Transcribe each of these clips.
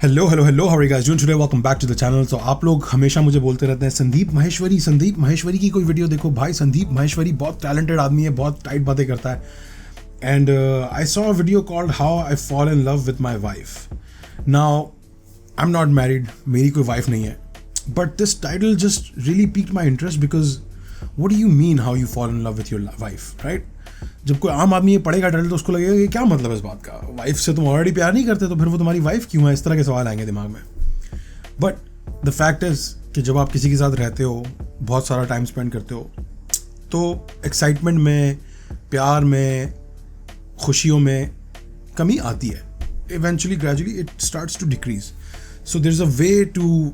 Hello how are you guys doing today, welcome back to the channel. तो आप लोग हमेशा मुझे बोलते रहते हैं संदीप माहेश्वरी की कोई वीडियो देखो। भाई संदीप माहेश्वरी बहुत टैलेंटेड आदमी है, बहुत टाइट बातें करता है। And I saw a video called how I fall in love with my wife. Now I am not married, मेरी कोई वाइफ नहीं है, but this title just really peaked my interest because what do you mean how you fall in love with your wife, right? जब कोई आम आदमी ये पढ़ेगा टाइटल तो उसको लगेगा कि क्या मतलब है इस बात का, वाइफ से तुम ऑलरेडी प्यार नहीं करते तो फिर वो तुम्हारी वाइफ क्यों है, इस तरह के सवाल आएंगे दिमाग में। बट द फैक्ट इज कि जब आप किसी के साथ रहते हो, बहुत सारा टाइम स्पेंड करते हो, तो एक्साइटमेंट में, प्यार में, खुशियों में कमी आती है। Eventually gradually it starts to decrease. So there is a way to,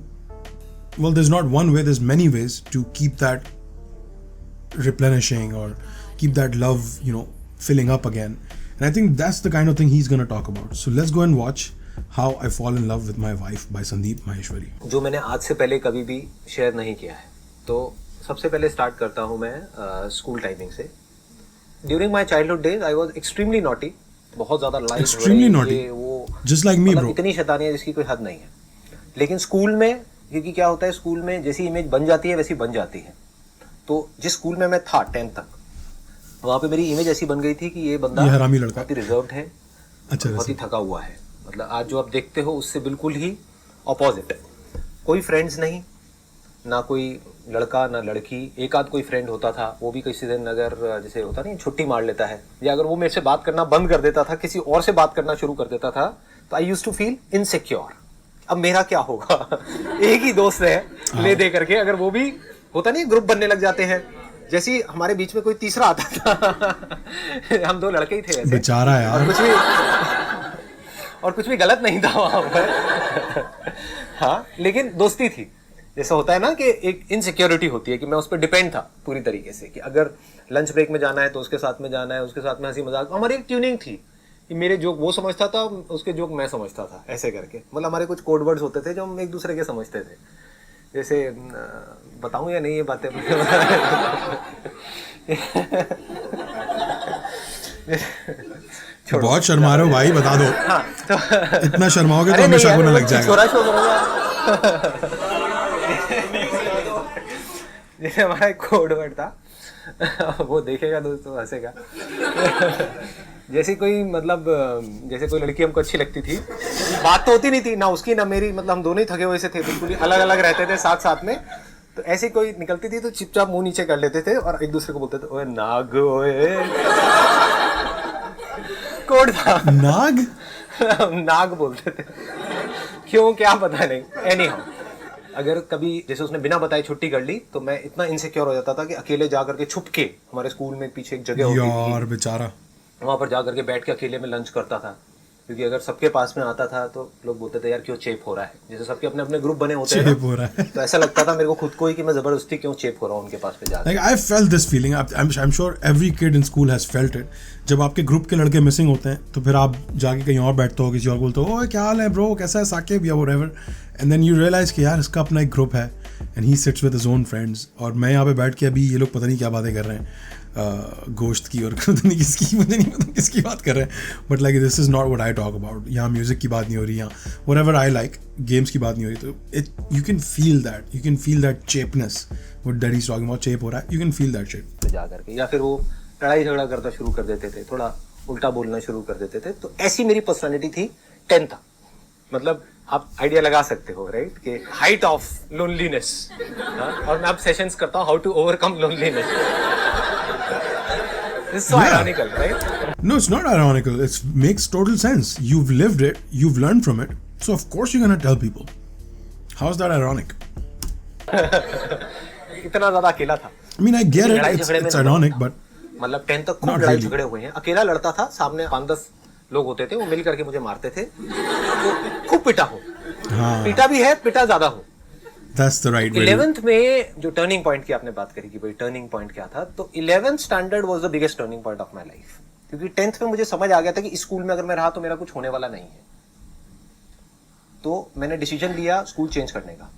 well there's not one way, there's many ways to keep that replenishing or keep that love, filling up again. And I think that's the kind of thing he's going to talk about. So let's go and watch How I Fall in Love with My Wife by Sandeep Maheshwari. जो मैंने आज से पहले कभी भी share नहीं किया है। तो सबसे पहले स्टार्ट करता हूँ मैं स्कूल टाइमिंग से। During my childhood days I was extremely naughty, बहुत ज़्यादा light, Extremely naughty, just like me, bro. इतनी शैतानी है जिसकी कोई हद नहीं है। लेकिन स्कूल में, क्योंकि क्या होता है, स्कूल में जैसी इमेज बन जाती है वैसी बन जाती है। तो जिस स्कूल में मैं था 10th तक, वहाँ पे मेरी इमेज ऐसी बन गई थी कि ये बंदा हरामी लड़का, बहुत ही रिजर्व्ड है, अच्छा, बहुत ही थका हुआ है। मतलब आज जो आप देखते हो उससे बिल्कुल ही ऑपोजिट है। कोई फ्रेंड्स नहीं, ना कोई लड़का ना लड़की। एक आध कोई फ्रेंड होता था, वो भी किसी दिन अगर जैसे होता नहीं छुट्टी मार लेता है, या अगर वो मेरे से बात करना बंद कर देता था, किसी और से बात करना शुरू कर देता था, तो I used to feel insecure. अब मेरा क्या होगा? एक ही दोस्त है ले दे करके, अगर वो भी होता नहीं ग्रुप बनने लग जाते हैं। जैसे ही हमारे बीच में कोई तीसरा आता था हम दो लड़के ही थे वैसे, बेचारा यार, और कुछ भी गलत नहीं था वहां पर हाँ, लेकिन दोस्ती थी। जैसा होता है ना कि एक इनसिक्योरिटी होती है कि मैं उस पर डिपेंड था पूरी तरीके से, कि अगर लंच ब्रेक में जाना है तो उसके साथ में जाना है, उसके साथ में हंसी मजाक। हमारी एक ट्यूनिंग थी कि मेरे जोक वो समझता था, उसके जोक मैं समझता था, ऐसे करके। मतलब हमारे कुछ कोड वर्ड्स होते थे जो हम एक दूसरे के समझते थे। जैसे बताऊं या नहीं ये बातें? बहुत शर्मा रहे हो भाई, बता दो। हाँ, तो इतना शर्माओगे तो हमेशा होने लग जाएगा। छोरा जैसे हमारा एक कोड वर्ड था वो देखेगा दोस्तों हंसेगा। जैसे कोई, मतलब जैसे कोई लड़की हमको अच्छी लगती थी, बात तो होती नहीं थी ना उसकी ना मेरी, मतलब हम दोनों ही थके हुए से थे, बिल्कुल ही अलग अलग रहते थे साथ साथ में। तो ऐसी कोई निकलती थी तो चुपचाप मुंह नीचे कर लेते थे और एक दूसरे को बोलते थे, ओए नाग, ओए। कोड था नाग। नाग बोलते थे, क्यों क्या पता नहीं। एनी हाउ, अगर कभी जैसे उसने बिना बताए छुट्टी कर ली तो मैं इतना इनसिक्योर हो जाता था कि अकेले जा करके छुप के, हमारे स्कूल में पीछे एक जगह होती थी यार बेचारा, वहाँ पर जा करके बैठ के अकेले में लंच करता था। क्योंकि अगर सबके पास में आता था तो लोग बोलते थे यार क्यों चेप हो रहा है, जैसे सबके अपने अपने ग्रुप बने होते हैं हो रहा है। तो ऐसा लगता था मेरे को खुद को ही कि मैं जबरदस्ती क्यों चेप हो रहा हूँ उनके पास पे जाकर। Like I felt this feeling. I'm sure every kid in school has felt it. जब आपके ग्रुप के लड़के मिसिंग होते हैं तो फिर आप जाके कहीं और बैठते हो, किसी और बोलते हो ओए क्या हाल है ब्रो, कैसा है साकिब या whatever, and then you realize कि यार इसका अपना एक ग्रुप है and he sits with his own friends, और मैं यहाँ पे बैठ के अभी ये लोग पता नहीं क्या बातें कर रहे हैं, गोश्त की और पता नहीं किसकी, मुझे नहीं पता किसकी बात कर रहे हैं। But like this is not what I talk about. यहाँ म्यूजिक की बात नहीं हो रही, यहाँ व्हाटएवर आई लाइक, गेम्स की बात नहीं हो रही। तो it you can feel that cheapness, what that is talking about, cheap हो रहा है, you can feel that shit. जा करके या फिर वो लड़ाई झगड़ा करना शुरू कर देते थे, थोड़ा उल्टा बोलना शुरू कर देते थे। तो ऐसी मेरी पर्सनालिटी थी 10th तक। मतलब आप आइडिया लगा सकते हो, राइट, कि हाइट ऑफ लोनलीनेस। और मैं अब सेशंस करता हूँ how to overcome loneliness. It's so ironical, right? No, it's not ironical. It makes total sense. You've lived it, you've learned from it, so of course you're gonna tell people. How is that ironic? इतना ज्यादा अकेला था। I mean, I get it. It's ironic, but मतलब 10th तक खूब लड़ाई झगड़े हुए हैं। अकेला लड़ता था, सामने 5-10 लोग होते थे, वो मिल करके मुझे मारते थे। तो खूब पिटा हो, पिटा भी है, पिटा ज्यादा हो। That's the right way. 11th में जो टर्निंग पॉइंट की आपने बात करी कि भाई टर्निंग पॉइंट क्या था, तो 11th standard was the biggest turning point of my life. क्योंकि 10th में मुझे समझ आ गया था कि इस स्कूल में अगर मैं रहा तो मेरा कुछ होने वाला नहीं है। तो मैंने डिसीजन लिया स्कूल चेंज करने का।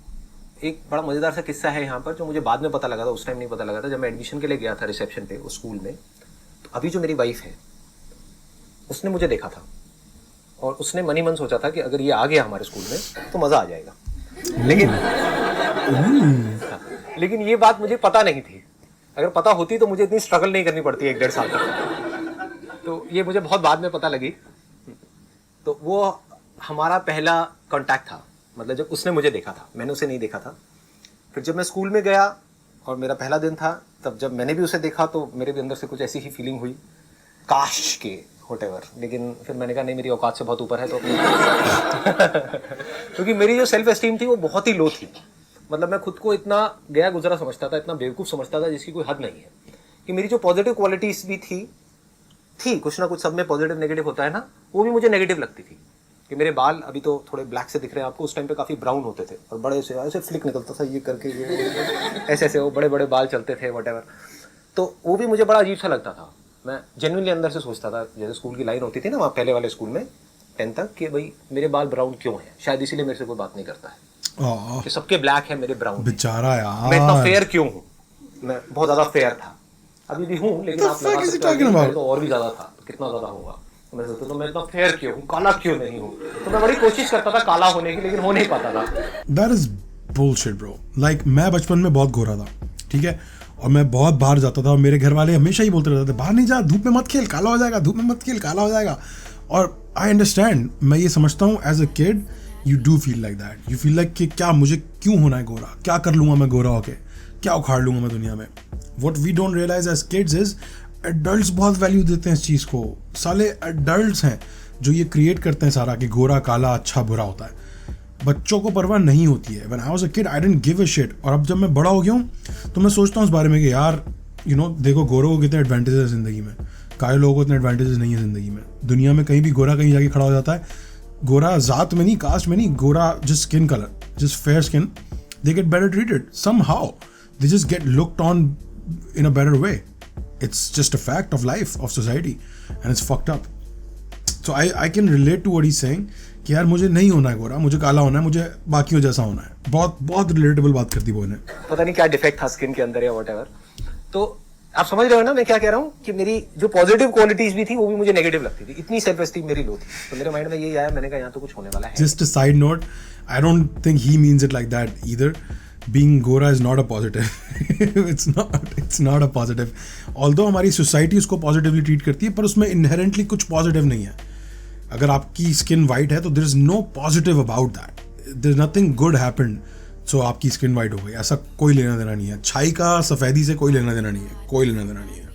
एक बड़ा मजेदार सा किस्सा है यहाँ पर जो मुझे बाद में पता लगा था, उस टाइम नहीं पता लगा था। जब मैं एडमिशन के लिए गया था रिसेप्शन पे उस स्कूल में, तो अभी जो मेरी वाइफ है उसने मुझे देखा था और उसने मन ही मन सोचा था कि अगर ये आ गया हमारे स्कूल में तो मज़ा आ जाएगा। लेकिन ये बात मुझे पता नहीं थी। अगर पता होती तो मुझे इतनी स्ट्रगल नहीं करनी पड़ती 1-1.5 साल तक। तो ये मुझे बहुत बाद में पता लगी। तो वो हमारा पहला कांटेक्ट था, मतलब जब उसने मुझे देखा था, मैंने उसे नहीं देखा था। फिर जब मैं स्कूल में गया और मेरा पहला दिन था, तब जब मैंने भी उसे देखा तो मेरे भी अंदर से कुछ ऐसी ही फीलिंग हुई, काश के व्हाटएवर। लेकिन फिर मैंने कहा नहीं, मेरी औकात से बहुत ऊपर है तो क्योंकि मेरी जो सेल्फ एस्टीम थी वो बहुत ही लो थी। मतलब मैं खुद को इतना गया गुजरा समझता था, इतना बेवकूफ़ समझता था जिसकी कोई हद नहीं है। कि मेरी जो पॉजिटिव क्वालिटीज़ भी थी कुछ ना कुछ, सब में पॉजिटिव नेगेटिव होता है ना, वो भी मुझे नेगेटिव लगती थी। कि मेरे बाल अभी तो थोड़े ब्लैक से दिख रहे हैं आपको, उस टाइम पे काफ़ी ब्राउन होते थे और बड़े से ऐसे फ्लिक निकलता था ये करके, ये ऐसे वो बड़े बड़े बाल चलते थे व्हाटएवर। तो वो भी मुझे बड़ा अजीब सा लगता था। मैं जेन्युइनली अंदर से सोचता था, जैसे स्कूल की लाइन होती थी ना वहाँ पहले वाले स्कूल में 10th तक, कि भाई मेरे बाल ब्राउन क्यों हैं, शायद इसीलिए मेरे से कोई बात नहीं करता है कि सबके ब्लैक है, मेरे ब्राउन। बेचारा यार, मैं इतना फेयर क्यों हूँ? मैं बहुत ज़्यादा फेयर था, अभी भी हूँ, लेकिन आप लगा सकते हो तो और भी ज़्यादा था, कितना ज़्यादा होगा। मैं सोचता तो मैं इतना फेयर क्यों हूँ, काला क्यों नहीं हूँ? तो मैं बड़ी कोशिश करता था काला होने की, लेकिन हो नहीं पाता था। That is bullshit bro. Like मैं बचपन में बहुत गोरा था, ठीक है, और मैं बहुत बाहर जाता था और मेरे घर वाले हमेशा ही बोलते रहते थे बाहर नहीं जा, धूप में मत खेल, काला हो जाएगा, धूप में मत खेल, काला हो जाएगा। और आई अंडरस्टैंड, मैं ये समझता हूँ as a kid you do feel like that. You feel like कि क्या मुझे क्यों होना है गोरा, क्या कर लूँगा मैं गोरा होके, क्या उखाड़ लूँगा मैं दुनिया में। What we don't realize as kids is adults बहुत वैल्यू देते हैं इस चीज़ को। साले एडल्ट्स हैं जो ये क्रिएट करते हैं सारा कि गोरा काला अच्छा बुरा होता है। बच्चों को परवाह नहीं होती है। When I was a kid I didn't give a shit. और अब जब मैं बड़ा हो गया हूँ तो मैं सोचता हूँ इस बारे में कि यार देखो गोरों को कितने एडवांटेजेस है ज़िंदगी में, काले लोगों को इतने एडवांटेजेस नहीं है ज़िंदगी में। दुनिया में कहीं भी गोरा कहीं जाके खड़ा हो जाता है, गोरा ज़ात में नहीं, कास्ट में नहीं, गोरा just skin colour, just fair skin, they get better treated somehow, they just get looked on in a better way. It's just a fact of life, of society, and it's fucked up. So I can relate to what he's saying कि यार मुझे नहीं होना है गोरा, मुझे काला होना है, मुझे बाकियों जैसा होना है। बहुत बहुत रिलेटेबल बात करती वो ने। पता नहीं क्या डिफेक्ट था स्किन के अंदर या व्हाटएवर। तो आप समझ रहे हो ना मैं क्या कह रहा हूँ, कि मेरी जो पॉजिटिव क्वालिटीज भी थी वो भी मुझे नेगेटिव लगती थी, इतनी सेल्फ एस्टीम मेरी लो थी। तो मेरे माइंड में यही आया, मैंने कहा यहाँ तो कुछ होने वाला है। Just a side note, I don't think he means it like that either. Being Gora is not a positive. It's not a positive. Although हमारी सोसाइटी उसको पॉजिटिवली ट्रीट करती है, पर उसमें इनहेरेंटली कुछ पॉजिटिव नहीं है। अगर आपकी स्किन वाइट है तो there is no positive about that, there is nothing good happened. So आपकी स्किन वाइट हो गई, ऐसा कोई लेना देना नहीं है। छाई का सफेदी से कोई लेना देना नहीं है, कोई लेना देना नहीं है।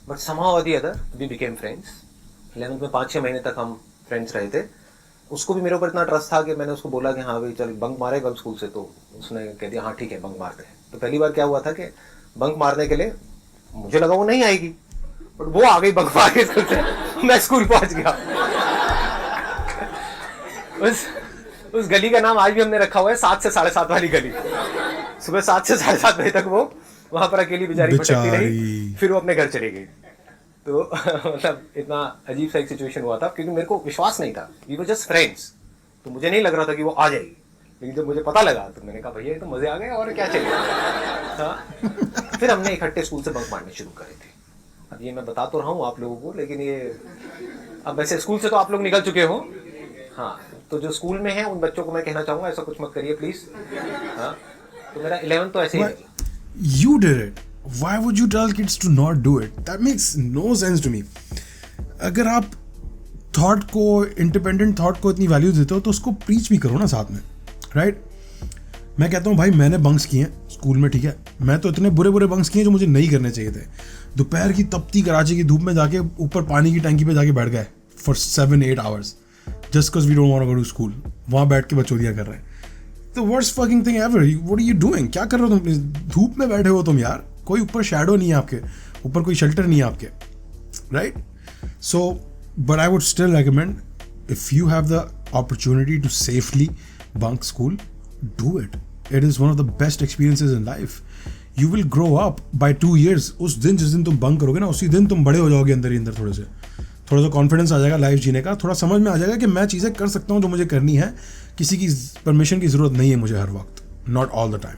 But somehow or the other we became friends. 11th में 5-6 महीने तक हम फ्रेंड्स रहे थे। उसको भी मेरे ऊपर इतना ट्रस्ट था कि मैंने उसको बोला कि हाँ भाई चल बंक मारेगा स्कूल से, तो उसने कह दिया हाँ ठीक है बंक मारते हैं। तो पहली बार क्या हुआ था कि बंक मारने के लिए मुझे लगा वो नहीं आएगी, बट वो आ गई बंक मार के स्कूल से। मैं स्कूल पहुंच गया। उस गली का नाम आज भी हमने रखा हुआ है 7 से 7:30 वाली गली। सुबह 7 से 7:30 बजे तक वो वहां पर अकेली बेचारी भटकती रही, फिर वो अपने घर चली गई। तो मतलब इतना अजीब सा एक सिचुएशन हुआ था, क्योंकि मेरे को विश्वास नहीं था, वी वर जस्ट फ्रेंड्स। तो मुझे नहीं लग रहा था कि वो आ जाएगी, लेकिन जब मुझे पता लगा तो मैंने कहा भैया ये तो मजे आ गए और क्या चलेगा। हाँ। फिर हमने इकट्ठे स्कूल से बंक मारने शुरू करे थे। अब ये मैं बता तो रहा हूँ आप लोगों को, लेकिन ये अब वैसे स्कूल से तो आप लोग निकल चुके हो। हाँ, तो जो स्कूल में है उन बच्चों को मैं कहना चाहूँगा ऐसा कुछ मत करिए प्लीज। हाँ, तो मेरा 11th तो ऐसे ही निकला। You did it. Why would you tell kids to not do it? That makes no sense to me. अगर आप थॉट को, इंडिपेंडेंट थॉट को इतनी वैल्यू देते हो तो उसको प्रीच भी करो ना साथ में, राइट? मैं कहता हूँ भाई मैंने बंक्स किए हैं स्कूल में, ठीक है, मैं तो इतने बुरे बुरे बंक्स किए जो मुझे नहीं करने चाहिए थे। दोपहर की तपती कराची की धूप में जाके ऊपर पानी की टंकी पे जाके बैठ गए for 7-8 hours just because we don't want to go to school. वहाँ बैठ के बचौदियाँ कर रहे हैं। The worst fucking thing ever. What are you doing? क्या कर रहे हो तुम? धूप में बैठे हो तुम यार, कोई ऊपर शैडो नहीं है आपके ऊपर, कोई शेल्टर नहीं है आपके, right? So but I would still recommend if you have the opportunity to safely bunk school, do it. It is one of the best experiences in life. You will grow up by 2 years. उस दिन जिस दिन तुम bunk करोगे ना, उसी दिन तुम बड़े हो जाओगे अंदर ही अंदर। थोड़ा सा कॉन्फिडेंस आ जाएगा लाइफ जीने का, थोड़ा समझ में आ जाएगा कि मैं चीज़ें कर सकता हूँ जो मुझे करनी है, किसी की परमिशन की ज़रूरत नहीं है मुझे हर वक्त, not all the time.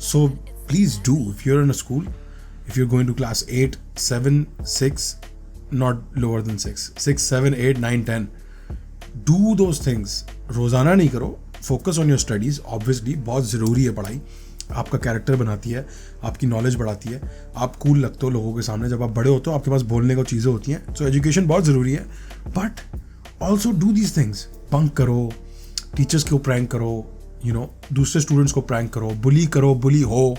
So please do. If you're in a school, if you're going to class 8, 7, 6, not lower than 6. 6, 7, 8, 9, 10. Do those things. रोजाना नहीं करो. Focus on your studies. Obviously बहुत ज़रूरी है पढ़ाई. आपका कैरेक्टर बनाती है, आपकी नॉलेज बढ़ाती है, आप कूल लगते हो लोगों के सामने. जब आप बड़े होते हो आपके पास बोलने को चीज़ें होती हैं. सो एजुकेशन बहुत ज़रूरी है. But also do these things. Bunk करो, टीचर्स को प्रैंक करो, दूसरे स्टूडेंट्स को प्रैंक करो, बुली हो.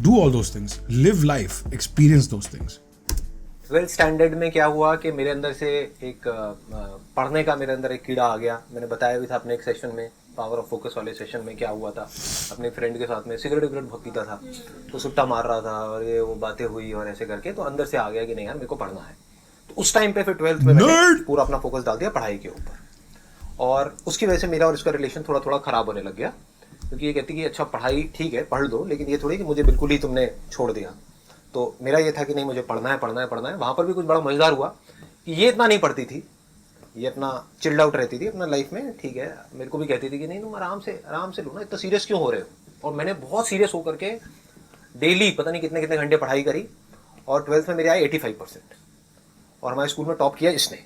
Do all those things. Live life, experience those things. 12th standard में क्या हुआ कि मेरे अंदर से एक पढ़ने का मेरे अंदर एक कीड़ा आ गया. मैंने बताया भी था अपने एक सेशन में, पावर ऑफ फोकस वाले सेशन में क्या हुआ था. अपने फ्रेंड के साथ में सिगरेट बहुत पीता था, तो सुट्टा मार रहा था और ये वो बातें हुई और ऐसे करके तो अंदर से आ गया कि नहीं यार मेरे को पढ़ना है. तो उस टाइम पे फिर 12th में मैंने पूरा अपना फोकस डाल दिया पढ़ाई के ऊपर. और उसकी वजह से मेरा और इसका रिलेशन थोड़ा थोड़ा खराब होने लग गया, क्योंकि ये कहती कि अच्छा पढ़ाई ठीक है पढ़ दो, लेकिन ये थोड़ी कि मुझे बिल्कुल ही तुमने छोड़ दिया. तो मेरा ये था कि नहीं मुझे पढ़ना है. वहाँ पर भी कुछ बड़ा मजेदार हुआ कि ये इतना नहीं पढ़ती थी, ये अपना चिल्ड आउट रहती थी अपना लाइफ में. ठीक है, मेरे को भी कहती थी कि नहीं तुम आराम से लो ना, इतना सीरियस क्यों हो रहे हो. और मैंने बहुत सीरियस होकर के डेली पता नहीं कितने कितने घंटे पढ़ाई करी. और 12th में मेरे आए 85%. और हमारे स्कूल में टॉप किया इसने.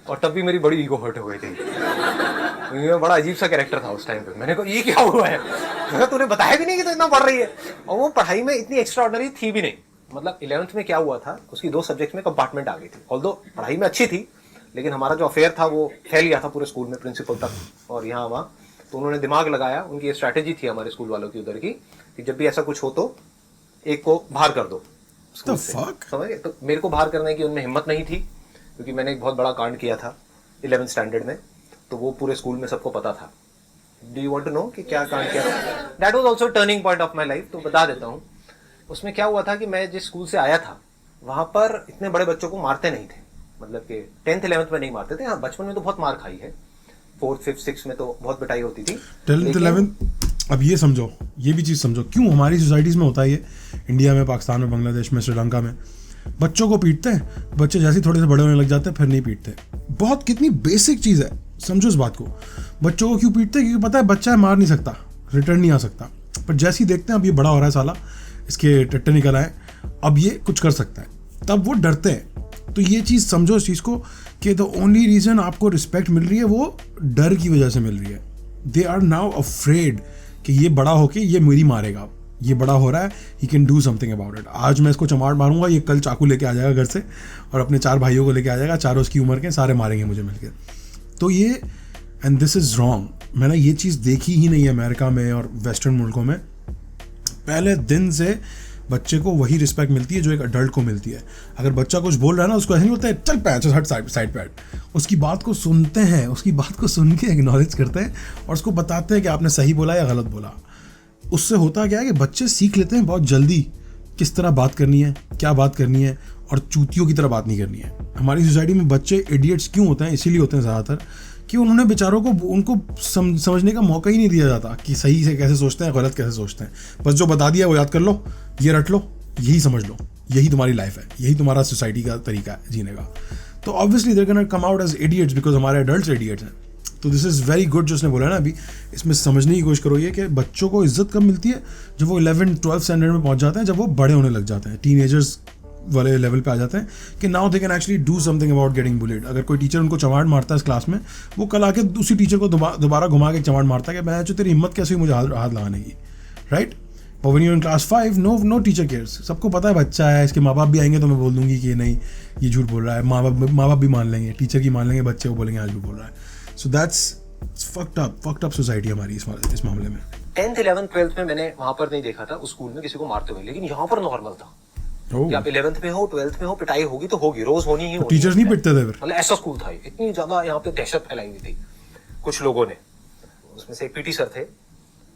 और तब भी मेरी बड़ी ईगो हर्ट हो गई थी. ये बड़ा अजीब सा कैरेक्टर था उस टाइम पे. मैंने कहा ये क्या हुआ है, मैंने तूने बताया भी नहीं कि तू इतना पढ़ रही है. और वो पढ़ाई में इतनी एक्स्ट्राऑर्डिनरी थी भी नहीं. मतलब 11th में क्या हुआ था, उसकी 2 सब्जेक्ट्स में कंपार्टमेंट आ गई थी. ऑल्दो पढ़ाई में अच्छी थी, लेकिन हमारा जो अफेयर था वो फैल गया था पूरे स्कूल में, प्रिंसिपल तक और यहाँ वहाँ. तो उन्होंने दिमाग लगाया, उनकी स्ट्रैटेजी थी हमारे स्कूल वालों की उधर की, कि जब भी ऐसा कुछ हो तो एक को बाहर कर दो. समझ गए. तो मेरे को बाहर करने की उनमें हिम्मत नहीं थी, क्योंकि मैंने एक बहुत बड़ा कांड किया था 11th स्टैंडर्ड में. तो वो पूरे स्कूल में सबको पता था. Do you want to know कि क्या कांड किया था? That was also turning point of my life. तो बता देता हूँ. उसमें क्या हुआ था कि मैं जिस स्कूल से आया था वहाँ पर इतने बड़े बच्चों को मारते नहीं थे. मतलब कि 10th 11th में नहीं मारते थे. हाँ, बचपन में तो बहुत मार खाई है. 4th 5th 6th में तो बहुत पिटाई होती थी. 10th 11th. अब ये समझो, ये भी चीज़ समझो क्यों हमारी सोसाइटीज़ में होता है ये. इंडिया में, पाकिस्तान में, बांग्लादेश में, श्रीलंका में बच्चों को पीटते हैं. बच्चे जैसे थोड़े से बड़े होने लग जाते हैं फिर नहीं पीटते. बहुत कितनी बेसिक चीज़ है, समझो इस बात को. बच्चों को क्यों पीटते हैं? क्योंकि पता है बच्चा है, मार नहीं सकता, रिटर्न नहीं आ सकता. पर जैसे ही देखते हैं अब ये बड़ा हो रहा है साला, इसके टट्टे निकल आए, अब ये कुछ कर सकता है, तब वो डरते हैं. तो ये चीज़ समझो इस चीज़ को कि द ओनली रीज़न आपको रिस्पेक्ट मिल रही है वो डर की वजह से मिल रही है. दे आर नाउ अफ्रेड कि ये बड़ा होके ये मेरी मारेगा, ये बड़ा हो रहा है, he can do something about it. आज मैं इसको चमाट मारूंगा, ये कल चाकू लेके आ जाएगा घर से और अपने 4 भाइयों को लेके आ जाएगा, चारों उसकी उम्र के, सारे मारेंगे मुझे मिलकर. तो ये एंड दिस इज़ रॉन्ग. मैंने ये चीज़ देखी ही नहीं है अमेरिका में और वेस्टर्न मुल्कों में. पहले दिन से बच्चे को वही रिस्पेक्ट मिलती है जो एक अडल्ट को मिलती है. अगर बच्चा कुछ बोल रहा है ना, उसको ऐसे नहीं बोलता है चल पैच हट साइड पे हट. उसकी बात को सुनते हैं, उसकी बात को सुन के एक्नॉलेज करते हैं और उसको बताते हैं कि आपने सही बोला या गलत बोला. उससे होता क्या है कि बच्चे सीख लेते हैं बहुत जल्दी किस तरह बात करनी है, क्या बात करनी है, और चूतियों की तरह बात नहीं करनी है. हमारी सोसाइटी में बच्चे इडियट्स क्यों होते हैं? इसीलिए होते हैं ज़्यादातर कि उन्होंने बेचारों को उनको समझने का मौका ही नहीं दिया जाता कि सही से कैसे सोचते हैं, गलत कैसे सोचते हैं. बस जो बता दिया वो याद कर लो, ये रट लो, यही समझ लो, यही तुम्हारी लाइफ है, यही तुम्हारा सोसाइटी का तरीका है जीने का. तो obviously there can come out as idiots because हमारे एडल्ट्स इडियट्स हैं. तो दिस इज़ वेरी गुड जो उसने बोला ना अभी. इसमें समझने की कोशिश करो ये कि बच्चों को इज्जत कब मिलती है? जब वो 11th 12th स्टैंडर्ड में पहुंच जाते हैं, जब वो बड़े होने लग जाते हैं, टीनेजर्स वाले लेवल पे आ जाते हैं कि now they can actually do something about getting bullied. अगर कोई टीचर उनको चमाट मारता है इस क्लास में, वो कल आके उसी टीचर को दोबारा घुमा के चमाट मारता है कि मैं जो तेरी हिम्मत कैसे हुई मुझे हाथ लगाने की, right. But when you in class 5 no teacher cares. सबको पता है बच्चा है, इसके माँ बाप भी आएंगे तो मैं बोल दूंगी कि नहीं ये झूठ बोल रहा है. माँ बाप भी मान लेंगे, टीचर की मान लेंगे, बच्चे को बोलेंगे आज भी बोल रहा है. So that's fucked up society हमारी इस मामले में. 10th 11th 12th में मैंने वहाँ पर नहीं देखा था उस स्कूल में किसी को मारते हुए, लेकिन यहाँ पर नॉर्मल था. आप 11th में हो, 12th में हो, पिटाई होगी तो होगी, रोज होनी ही होगी. टीचर्स नहीं पिटते थे फिर. मतलब ऐसा स्कूल था. इतनी ज्यादा यहाँ पे दहशत फैलाई हुई थी कुछ लोगों ने. उसमें से एक पीटी सर थे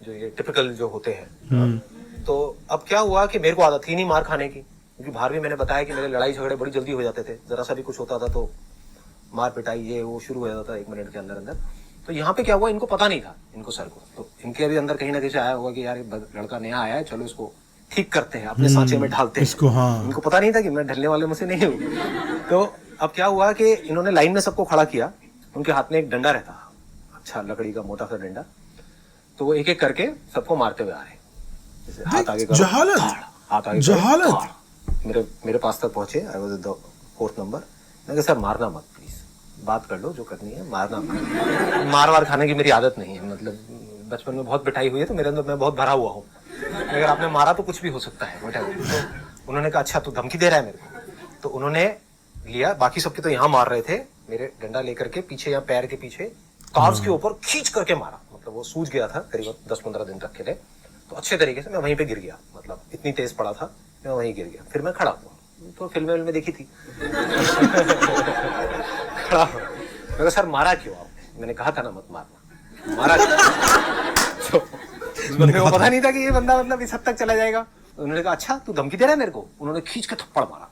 जो ये टिपिकल जो होते हैं. तो अब क्या हुआ कि मेरे को आदत थी नहीं मार खाने की, क्योंकि बाहर भी मैंने बताया कि मेरे लड़ाई झगड़े बड़ी जल्दी हो जाते थे. जरा सा भी कुछ होता था तो मार पिटाई ये वो शुरू हो जाता था 1 मिनट के अंदर. तो यहाँ पे क्या हुआ, इनको पता नहीं था, इनको सर को. तो इनके अभी अंदर कहीं ना कहीं से आया होगा कि यार लड़का नया आया है, चलो इसको ठीक करते हैं, अपने सांचे में ढालते हैं इसको. हाँ, इनको पता नहीं था कि मैं ढलने वाले में से नहीं हूँ. तो अब क्या हुआ कि इन्होंने लाइन में सबको खड़ा किया. उनके हाथ में एक डंडा रहता, अच्छा लकड़ी का मोटा सा डंडा. तो वो एक एक करके सबको मारते हुए आ रहे. जैसे हाथ आगे करो, जहालत, हाथ आगे जहालत। करो, मेरे पास तक पहुंचे, I was the 4th number. मैंने कहा सर मारना मत प्लीज, बात कर लो जो करनी है, मारना मत। मार वार खाने की मेरी आदत नहीं है, मतलब बचपन में बहुत पिटाई हुई है तो मेरे अंदर मैं बहुत भरा हुआ हूँ, अगर आपने मारा तो कुछ भी हो सकता है whatever। तो उन्होंने कहा अच्छा तू धमकी दे रहा है मेरे को, तो उन्होंने लिया, बाकी सबके तो यहाँ मार रहे थे, मेरे डंडा लेकर के पीछे या पैर के पीछे कार्ब्स के ऊपर खींच करके मारा, मतलब वो सूज गया था करीब 10-15 दिन तक के लिए, तो अच्छे तरीके से मैं वहीं पे गिर गया, मतलब इतनी तेज पड़ा था, मैं वहीं गिर गया। फिर मैं खड़ा हुआ, तो फिल्म में देखी थी खड़ा हुआ, मैं कहा सर मारा क्यों आपने? मैंने कहा था ना मत मारना, मारा क्यों? तो उस बंदे को पता नहीं था कि ये बंदा मतलब इस हद तक चला जाएगा। उन्होंने कहा अच्छा तू धमकी दे रहा है मेरे को? उन्होंने खींच के थप्पड़ मारा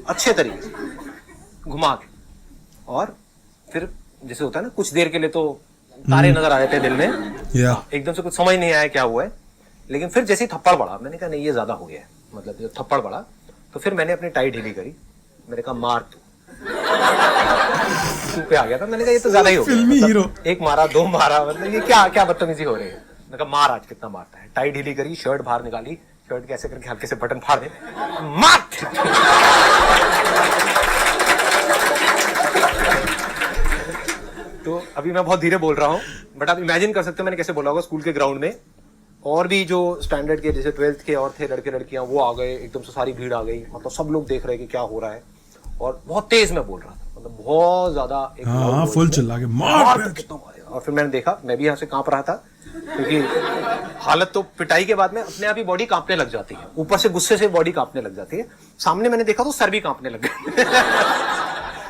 अच्छे तरीके से घुमा के, और फिर जैसे होता है ना कुछ देर के लिए तो तारे नजर आ रहे थे दिल में, एकदम से कुछ समझ नहीं आया क्या हुआ है, लेकिन फिर जैसे ही थप्पड़ पड़ा मैंने कहा नहीं ये ज्यादा हो गया है, मतलब जब थप्पड़ पड़ा तो फिर मैंने अपनी टाई ढीली करी, मैंने कहा मार तू पे आ गया था, मैंने कहा ये तो ज्यादा ही हो गया, मतलब एक मारा 2 मारा, मतलब ये क्या बदतमीजी हो रही है। मैंने कहा मार आज कितना मारता है, टाई ढीली करी, शर्ट बाहर निकाली, शर्ट कैसे करके हल्के से बटन फाड़ दे, मार। तो अभी मैं बहुत धीरे बोल रहा हूँ, बट आप इमेजिन कर सकते हो मैंने कैसे बोला होगा स्कूल के ग्राउंड में, और भी जो स्टैंडर्ड के जैसे 12th के और थे लड़के लड़कियां वो आ गए, एकदम से सारी भीड़ आ गई, मतलब सब लोग देख रहे हैं कि क्या हो रहा है, और बहुत तेज मैं बोल रहा था, मतलब बहुत ज्यादा फुल चिल्ला के मार कितना मारे। और फिर मैंने देखा, मैं भी यहाँ से कांप रहा था, क्योंकि हालत तो पिटाई के बाद में अपने आप ही बॉडी कांपने लग जाती है, ऊपर से गुस्से से बॉडी कांपने लग जाती है। सामने मैंने देखा तो सर भी कांपने लग गया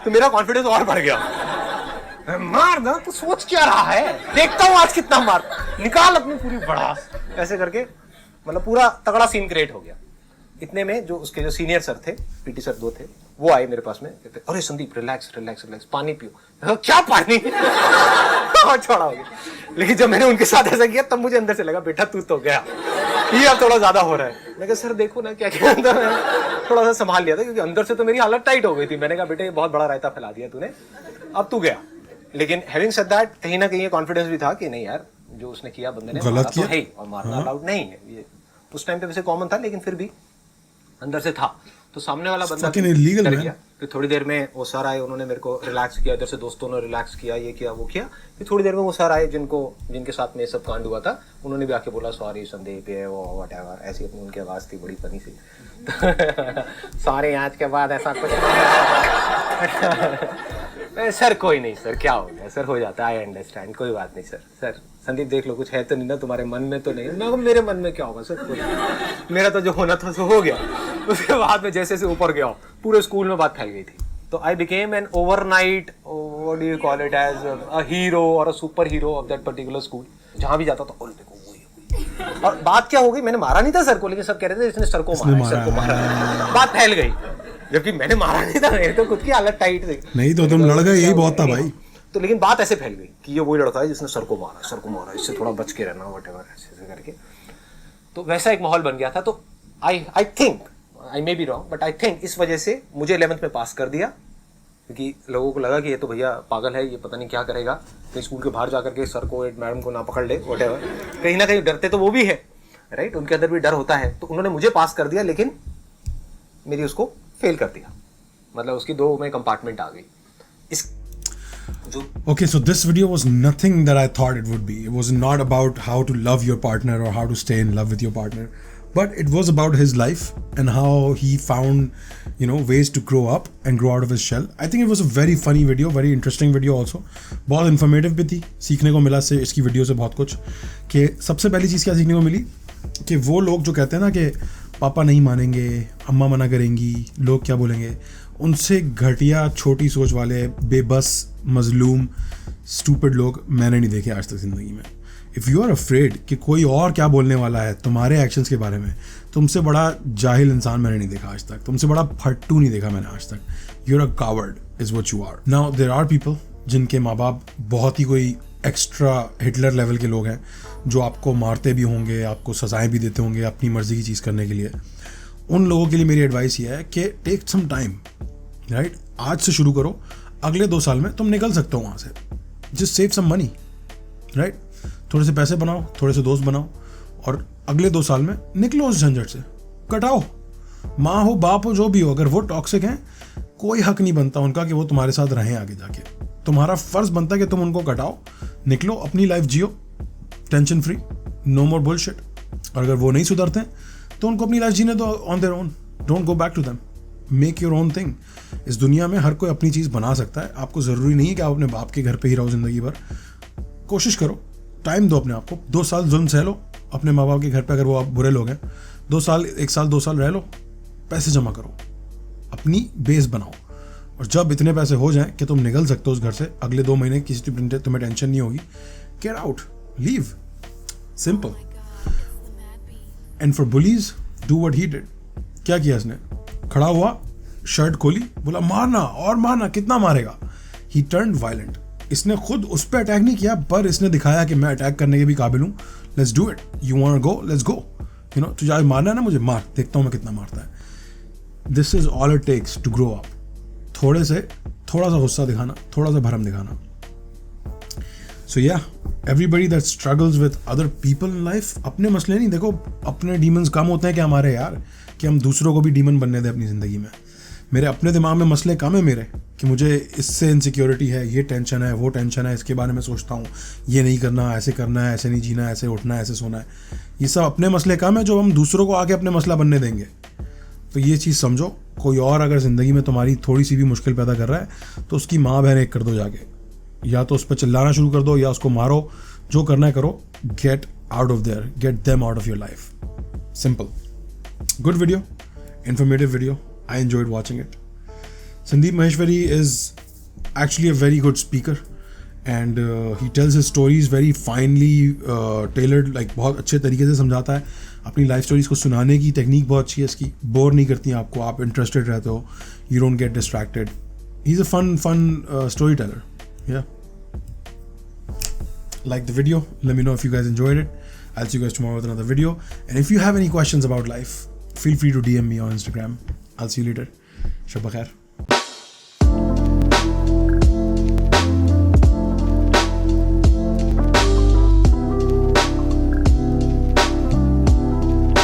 तो मेरा कॉन्फिडेंस और बढ़ गया, मार ना तू सोच क्या रहा है, देखता हूँ आज कितना मार, निकाल अपनी पूरी भड़ास, ऐसे करके मतलब पूरा तगड़ा सीन क्रिएट हो गया। इतने में जो उसके जो सीनियर सर थे, पीटी सर 2 थे, वो आए मेरे पास में, कहते अरे संदीप रिलैक्स रिलैक्स रिलैक्स, पानी पियो। क्या पानी छोड़ा हो गया। लेकिन जब मैंने उनके साथ ऐसा किया तब मुझे अंदर से लगा बेटा तू तो गया, ये अब थोड़ा ज्यादा हो रहा है। मैं कहा सर देखो ना क्या क्या, थोड़ा सा संभाल लिया था क्योंकि अंदर से तो मेरी हालत टाइट हो गई थी। मैंने कहा बेटा ये बहुत बड़ा रायता फैला दिया तूने, अब तू गया। लेकिन हैविंग सेड दैट कहीं ना कहीं ये कॉन्फिडेंस भी था कि नहीं यार जो उसने किया बंदे ने गलत किया तो है और मारना अलाउड नहीं है, ये उस टाइम पे वैसे कॉमन था लेकिन फिर भी अंदर से था। तो सामने वाला बंदा डर गया। फिर थोड़ी देर में वो सर आए, उन्होंने मेरे को रिलैक्स किया, इधर से दोस्तों ने रिलैक्स किया, ये किया वो किया। फिर थोड़ी देर में वो सर आए जिनके साथ में सब कांड हुआ था, उन्होंने भी आके बोला सॉरी संदीप ये वो व्हाटएवर, ऐसी अपनी उनकी आवाज थी बड़ी फनी सी सॉरी आज के बाद ऐसा कुछ सर कोई नहीं सर, क्या हो गया सर, हो जाता है, आई अंडरस्टैंड, कोई बात नहीं सर। सर संदीप देख लो कुछ है तो नहीं ना तुम्हारे मन में, तो नहीं। मैं मेरे मन में क्या होगा सर, कुछ मेरा तो जो होना था सो हो गया। उसके बाद में जैसे ऊपर गया पूरे स्कूल में बात फैल गई थी। तो I became an overnight what do you call it as a hero और a super hero of that particular school. जहां भी जाता था और देखो वही। और बात क्या हो गई, मैंने मारा नहीं था सर को, लेकिन सब कह रहे थे इसने सर को मारा, सर को मारा। बात फैल गई, जबकि मैंने मारा नहीं था, मेरे तो खुद की हालत टाइट थी। नहीं तो तुम लड़ गए, यही बहुत था भाई। तो लेकिन बात ऐसे फैल गई कि ये वही लड़का है जिसने सर को मारा, इससे थोड़ा बच के रहना व्हाटएवर ऐसे करके। तो वैसा एक माहौल बन गया था। तो I think, I may be wrong, but I think इस वजह से मुझे 11th में पास कर दिया, क्योंकि लोगों को लगा कि ये तो भैया पागल है, ये पता नहीं क्या करेगा, तो स्कूल के बाहर जाकर के सर को मैडम को ना पकड़ ले व्हाटएवर। कहीं ना कहीं डरते तो वो भी है, राइट, उनके अंदर भी डर होता है। तो उन्होंने मुझे पास कर दिया लेकिन मेरी उसको फेल कर दिया, मतलब उसकी 2 में कंपार्टमेंट आ गई। Okay, so this video was nothing that I thought it would be. It was not about how to love your partner or how to stay in love with your partner, but it was about his life and how he found, ways to grow up and grow out of his shell. I think it was a very funny video, very interesting video also. बहुत informative भी थी, सीखने को मिला से इसकी video से बहुत कुछ। कि सबसे पहली चीज़ क्या सीखने को मिली कि वो लोग जो कहते हैं ना कि पापा नहीं मानेंगे, अम्मा मना करेंगी, लोग क्या बोलेंगे, उनसे घटिया छोटी सोच वाले बेबस मजलूम स्टूपिड लोग मैंने नहीं देखे आज तक ज़िंदगी में। इफ़ यू आर अफ्रेड कि कोई और क्या बोलने वाला है तुम्हारे एक्शंस के बारे में, तुमसे बड़ा जाहिल इंसान मैंने नहीं देखा आज तक, तुमसे बड़ा फट्टू नहीं देखा मैंने आज तक। You are a coward is what you are. Now there are people जिनके माँ बाप बहुत ही कोई एक्स्ट्रा हिटलर लेवल के लोग हैं, जो आपको मारते भी होंगे, आपको सजाएं भी देते होंगे अपनी मर्ज़ी की चीज़ करने के लिए। उन लोगों के लिए मेरी एडवाइस ये है कि टेक सम टाइम, राइट, आज से शुरू करो, अगले 2 साल में तुम निकल सकते हो वहाँ से। Just save some money, right, थोड़े से पैसे बनाओ, थोड़े से दोस्त बनाओ, और अगले 2 साल में निकलो उस झंझट से, कटाओ। माँ हो, बाप हो, जो भी हो, अगर वो टॉक्सिक हैं, कोई हक नहीं बनता उनका कि वो तुम्हारे साथ रहें आगे जाके। तुम्हारा फर्ज बनता है कि तुम उनको कटाओ, निकलो, अपनी लाइफ जियो टेंशन फ्री, नो मोर बुलशिट। और अगर वो नहीं सुधरते तो उनको अपनी लाइफ जीने दो on their own, don't go back to them, make your own thing. इस दुनिया में हर कोई अपनी चीज़ बना सकता है, आपको ज़रूरी नहीं है कि आप अपने बाप के घर पे ही रहो ज़िंदगी भर। कोशिश करो, टाइम दो अपने आप को, 2 साल जुल्म सह लो अपने माँ बाप के घर पे, अगर वो आप बुरे लोग हैं, 2 साल 1 साल 2 साल रह लो, पैसे जमा करो, अपनी बेस बनाओ। और जब इतने पैसे हो जाएं कि तुम निकल सकते हो उस घर से, अगले 2 महीने किसी तुम्हें टेंशन नहीं होगी, get out, leave, simple. And for bullies, do what he did. क्या किया इसने? खड़ा हुआ, शर्ट खोली, बोला मारना और मारना, कितना मारेगा। ही टर्न्ड वायलेंट। इसने खुद उस पर अटैक नहीं किया, पर इसने दिखाया कि मैं अटैक करने के भी काबिल हूँ। Let's do it, you want go, let's go, you know, तुझे आज मारना है ना, मुझे मार, देखता हूँ मैं कितना मारता है। This is all it takes to grow up. थोड़ा सा गुस्सा दिखाना, थोड़ा सा भरम दिखाना। सो या, everybody that struggles with other people in life, अपने मसले नहीं, देखो अपने डीमंस कम होते हैं कि हमारे, यार, कि हम दूसरों को भी डीमन बनने दें अपनी ज़िंदगी में। मेरे अपने दिमाग में मसले कम है मेरे, कि मुझे इससे इनसिक्योरिटी है, ये टेंशन है, वो टेंशन है, इसके बारे में सोचता हूँ, ये नहीं करना, ऐसे करना है, ऐसे नहीं जीना है, ऐसे उठना है, ऐसे सोना है। ये सब अपने मसले कम है जो हम दूसरों को आके अपने मसला बनने देंगे। तो ये चीज़ समझो, कोई और अगर ज़िंदगी में तुम्हारी थोड़ी सी भी मुश्किल पैदा कर रहा है तो उसकी माँ बहन एक कर दो जाके, या तो उस पर चिल्लाना शुरू कर दो या उसको मारो, जो करना है करो। Get out of their, get them out of your life, simple. Good video, informative video, I enjoyed watching it. Sandeep Maheshwari is actually a very good speaker and he tells his stories very finely tailored, like बहुत अच्छे तरीके से समझाता है। अपनी life stories को सुनाने की टेक्निक बहुत अच्छी है इसकी, बोर नहीं करती हैं आपको, आप इंटरेस्टेड रहते हो, you don't get distracted. He's a fun storyteller. Yeah. Like the video, let me know if you guys enjoyed it. I'll see you guys tomorrow with another video. And if you have any questions about life, feel free to DM me on Instagram. I'll see you later. Shabba khair.